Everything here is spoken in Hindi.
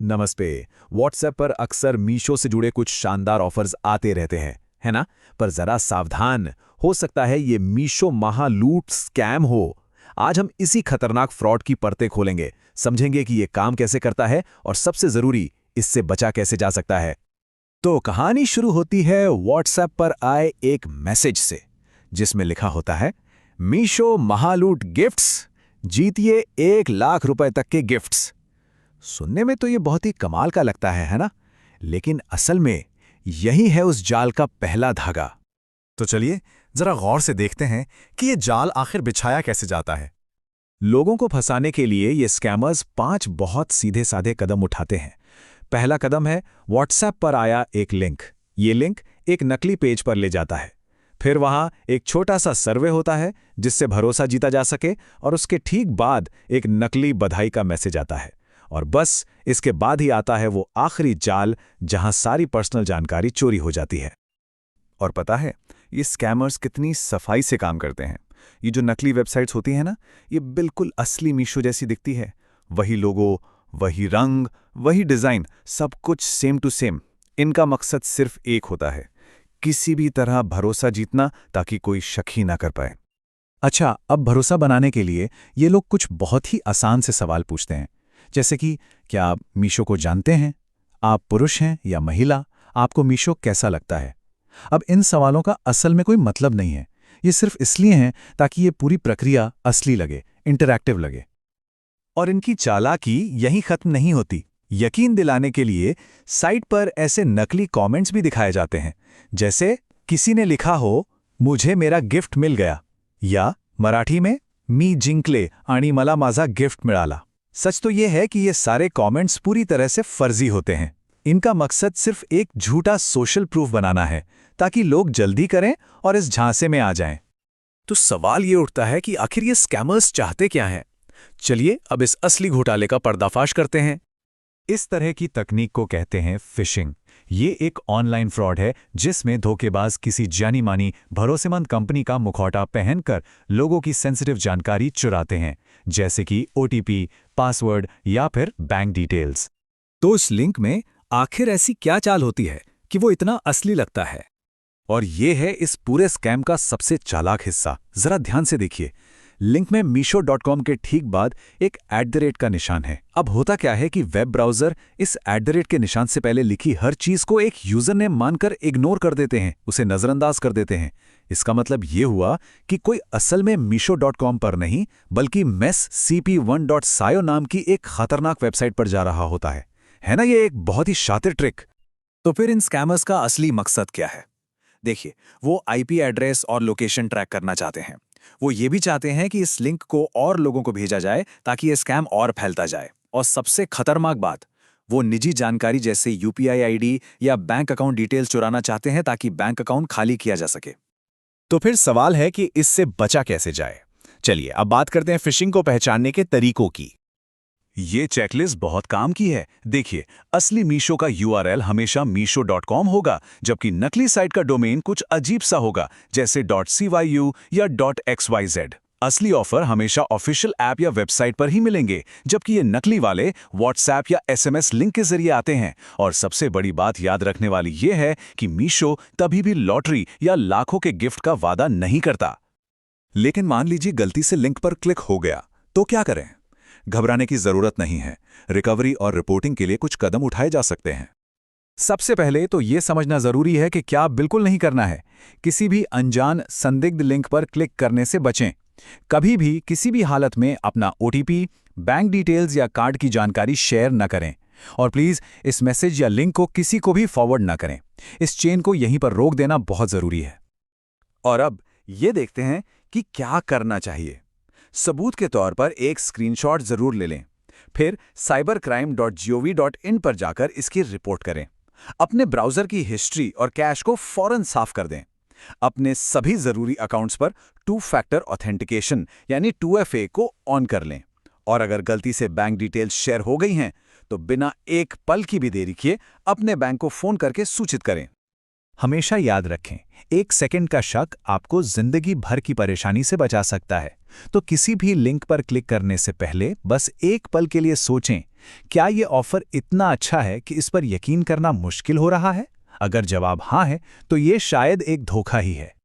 नमस्ते। व्हाट्सएप पर अक्सर मीशो से जुड़े कुछ शानदार ऑफर्स आते रहते हैं, है ना? पर जरा सावधान, हो सकता है ये मीशो महालूट स्कैम हो। आज हम इसी खतरनाक फ्रॉड की परतें खोलेंगे, समझेंगे कि ये काम कैसे करता है और सबसे जरूरी, इससे बचा कैसे जा सकता है। तो कहानी शुरू होती है व्हाट्सएप पर आए एक मैसेज से, जिसमें लिखा होता है, मीशो महालूट गिफ्ट्स, जीतिए 1 लाख रुपए तक के गिफ्ट्स। सुनने में तो ये बहुत ही कमाल का लगता है ना? लेकिन असल में यही है उस जाल का पहला धागा। तो चलिए जरा गौर से देखते हैं कि ये जाल आखिर बिछाया कैसे जाता है। लोगों को फंसाने के लिए ये स्कैमर्स 5 बहुत सीधे साधे कदम उठाते हैं। पहला कदम है व्हाट्सएप पर आया एक लिंक। ये लिंक एक नकली पेज पर ले जाता है। फिर वहां एक छोटा सा सर्वे होता है जिससे भरोसा जीता जा सके, और उसके ठीक बाद एक नकली बधाई का मैसेज आता है। और बस इसके बाद ही आता है वो आखिरी जाल, जहां सारी पर्सनल जानकारी चोरी हो जाती है। और पता है ये स्कैमर्स कितनी सफाई से काम करते हैं। ये जो नकली वेबसाइट्स होती हैं ना, ये बिल्कुल असली मीशो जैसी दिखती है। वही लोगो, वही रंग, वही डिज़ाइन, सब कुछ सेम टू सेम। इनका मकसद सिर्फ एक होता है, किसी भी तरह भरोसा जीतना, ताकि कोई शक ही ना कर पाए। अच्छा, अब भरोसा बनाने के लिए ये लोग कुछ बहुत ही आसान से सवाल पूछते हैं, जैसे कि क्या आप मीशो को जानते हैं? आप पुरुष हैं या महिला? आपको मीशो कैसा लगता है? अब इन सवालों का असल में कोई मतलब नहीं है। ये सिर्फ इसलिए हैं ताकि ये पूरी प्रक्रिया असली लगे, इंटरैक्टिव लगे। और इनकी चालाकी यहीं खत्म नहीं होती। यकीन दिलाने के लिए साइट पर ऐसे नकली कमेंट्स भी दिखाए जाते हैं, जैसे किसी ने लिखा हो, मुझे मेरा गिफ्ट मिल गया, या मराठी में, मी जिंकले आणि मला माझा गिफ्ट मिळाला। सच तो यह है कि ये सारे कमेंट्स पूरी तरह से फर्जी होते हैं। इनका मकसद सिर्फ एक झूठा सोशल प्रूफ बनाना है, ताकि लोग जल्दी करें और इस झांसे में आ जाएं। तो सवाल ये उठता है कि आखिर ये स्कैमर्स चाहते क्या हैं? चलिए अब इस असली घोटाले का पर्दाफाश करते हैं। इस तरह की तकनीक को कहते हैं फिशिंग। ये एक ऑनलाइन फ्रॉड है जिसमें धोखेबाज किसी जानी मानी भरोसेमंद कंपनी का मुखौटा पहनकर लोगों की सेंसिटिव जानकारी चुराते हैं, जैसे कि ओटीपी, पासवर्ड या फिर बैंक डिटेल्स। तो इस लिंक में आखिर ऐसी क्या चाल होती है कि वो इतना असली लगता है? और ये है इस पूरे स्कैम का सबसे चालाक हिस्सा। जरा ध्यान से देखिए, लिंक में मीशो.com के ठीक बाद एक @ का निशान है। अब होता क्या है कि वेब ब्राउज़र इस @ के निशान से पहले लिखी हर चीज़ को एक यूज़र नेम मानकर इग्नोर कर देते हैं, उसे नज़रअंदाज कर देते हैं। इसका मतलब ये हुआ कि कोई असल में मीशो.com पर नहीं, बल्कि messcp1.io नाम की एक खतरनाक वेबसाइट पर जा रहा होता है ना? ये एक बहुत ही शातिर ट्रिक। तो फिर इन स्कैमर्स का असली मकसद क्या है? देखिए, वो आईपी एड्रेस और लोकेशन ट्रैक करना चाहते हैं। वो ये भी चाहते हैं कि इस लिंक को और लोगों को भेजा जाए ताकि ये स्कैम और फैलता जाए। और सबसे खतरनाक बात, वो निजी जानकारी जैसे यूपीआई आईडी या बैंक अकाउंट डिटेल्स चुराना चाहते हैं ताकि बैंक अकाउंट खाली किया जा सके। तो फिर सवाल है कि इससे बचा कैसे जाए? चलिए अब बात करते हैं फिशिंग को पहचानने के तरीकों की। ये चेकलिस्ट बहुत काम की है। देखिए, असली मीशो का यूआरएल हमेशा meesho.com होगा, जबकि नकली साइट का डोमेन कुछ अजीब सा होगा, जैसे .cyu या .xyz। असली ऑफर हमेशा ऑफिशियल ऐप या वेबसाइट पर ही मिलेंगे, जबकि ये नकली वाले व्हाट्सएप या एसएमएस लिंक के जरिए आते हैं। और सबसे बड़ी बात याद रखने वाली ये है कि मीशो कभी भी लॉटरी या लाखों के गिफ्ट का वादा नहीं करता। लेकिन मान लीजिए गलती से लिंक पर क्लिक हो गया, तो क्या करें? घबराने की जरूरत नहीं है। रिकवरी और रिपोर्टिंग के लिए कुछ कदम उठाए जा सकते हैं। सबसे पहले तो यह समझना जरूरी है कि क्या बिल्कुल नहीं करना है। किसी भी अनजान संदिग्ध लिंक पर क्लिक करने से बचें। कभी भी किसी भी हालत में अपना ओटीपी, बैंक डिटेल्स या कार्ड की जानकारी शेयर न करें। और प्लीज इस मैसेज या लिंक को किसी को भी फॉरवर्ड न करें। इस चेन को यहीं पर रोक देना बहुत जरूरी है। और अब ये देखते हैं कि क्या करना चाहिए। सबूत के तौर पर एक स्क्रीनशॉट जरूर ले लें। फिर cybercrime.gov.in पर जाकर इसकी रिपोर्ट करें। अपने ब्राउज़र की हिस्ट्री और कैश को फौरन साफ कर दें। अपने सभी ज़रूरी अकाउंट्स पर 2 फैक्टर ऑथेंटिकेशन यानी 2FA को ऑन कर लें। और अगर गलती से बैंक डिटेल्स शेयर हो गई हैं, तो बिना एक पल की भी देरी किए अपने बैंक को फ़ोन करके सूचित करें। हमेशा याद रखें, 1 सेकंड का शक आपको जिंदगी भर की परेशानी से बचा सकता है। तो किसी भी लिंक पर क्लिक करने से पहले बस एक पल के लिए सोचें क्या ये ऑफर इतना अच्छा है कि इस पर यकीन करना मुश्किल हो रहा है? अगर जवाब हाँ है, तो ये शायद एक धोखा ही है।